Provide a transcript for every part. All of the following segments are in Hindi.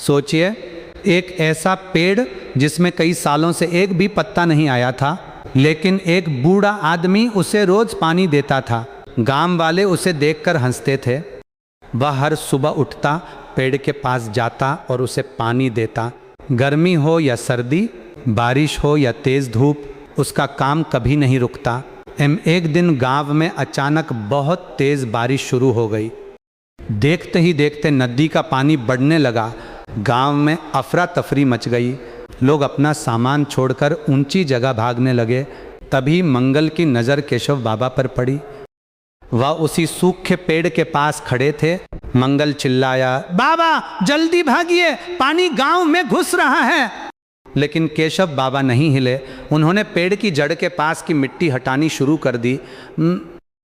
सोचिए, एक ऐसा पेड़ जिसमें कई सालों से एक भी पत्ता नहीं आया था, लेकिन एक बूढ़ा आदमी उसे रोज पानी देता था। गांव वाले उसे देखकर हंसते थे। वह हर सुबह उठता, पेड़ के पास जाता और उसे पानी देता। गर्मी हो या सर्दी, बारिश हो या तेज धूप, उसका काम कभी नहीं रुकता। एक दिन गांव में अचानक बहुत तेज बारिश शुरू हो गई। देखते ही देखते नदी का पानी बढ़ने लगा। गांव में अफरा तफरी मच गई। लोग अपना सामान छोड़कर ऊंची जगह भागने लगे। तभी मंगल की नज़र केशव बाबा पर पड़ी। वह उसी सूखे पेड़ के पास खड़े थे। मंगल चिल्लाया, बाबा जल्दी भागिए, पानी गांव में घुस रहा है। लेकिन केशव बाबा नहीं हिले। उन्होंने पेड़ की जड़ के पास की मिट्टी हटानी शुरू कर दी।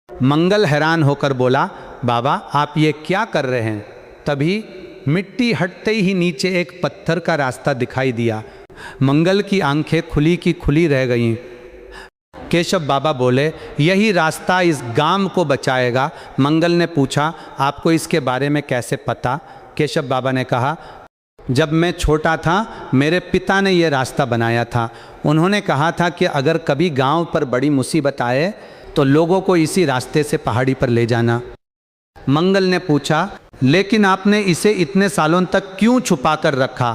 मंगल हैरान होकर बोला, बाबा आप ये क्या कर रहे हैं? तभी मिट्टी हटते ही नीचे एक पत्थर का रास्ता दिखाई दिया। मंगल की आंखें खुली की खुली रह गईं। केशव बाबा बोले, यही रास्ता इस गांव को बचाएगा। मंगल ने पूछा, आपको इसके बारे में कैसे पता? केशव बाबा ने कहा, जब मैं छोटा था मेरे पिता ने यह रास्ता बनाया था। उन्होंने कहा था कि अगर कभी गांव पर बड़ी मुसीबत आए तो लोगों को इसी रास्ते से पहाड़ी पर ले जाना। मंगल ने पूछा, लेकिन आपने इसे इतने सालों तक क्यों छुपा कर रखा?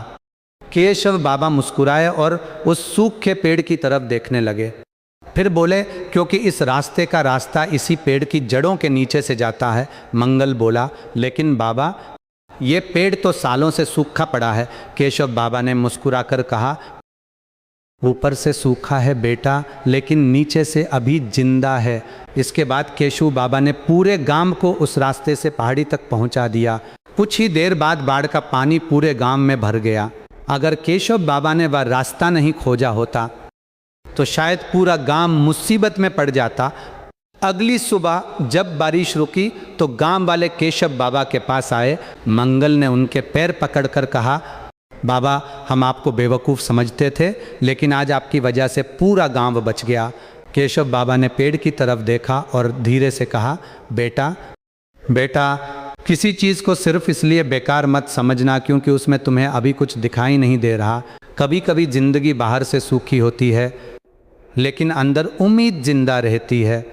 केशव बाबा मुस्कुराए और उस सूखे पेड़ की तरफ देखने लगे। फिर बोले, क्योंकि इस रास्ते का रास्ता इसी पेड़ की जड़ों के नीचे से जाता है। मंगल बोला, लेकिन बाबा ये पेड़ तो सालों से सूखा पड़ा है। केशव बाबा ने मुस्कुराकर कहा, ऊपर से सूखा है बेटा, लेकिन नीचे से अभी जिंदा है। इसके बाद केशव बाबा ने पूरे गांव को उस रास्ते से पहाड़ी तक पहुंचा दिया। कुछ ही देर बाद बाढ़ का पानी पूरे गांव में भर गया। अगर केशव बाबा ने वह रास्ता नहीं खोजा होता तो शायद पूरा गांव मुसीबत में पड़ जाता। अगली सुबह जब बारिश रुकी तो गांव वाले केशव बाबा के पास आए। मंगल ने उनके पैर पकड़कर कहा, बाबा हम आपको बेवकूफ़ समझते थे, लेकिन आज आपकी वजह से पूरा गांव बच गया। केशव बाबा ने पेड़ की तरफ देखा और धीरे से कहा, बेटा किसी चीज़ को सिर्फ इसलिए बेकार मत समझना क्योंकि उसमें तुम्हें अभी कुछ दिखाई नहीं दे रहा। कभी कभी ज़िंदगी बाहर से सूखी होती है, लेकिन अंदर उम्मीद जिंदा रहती है।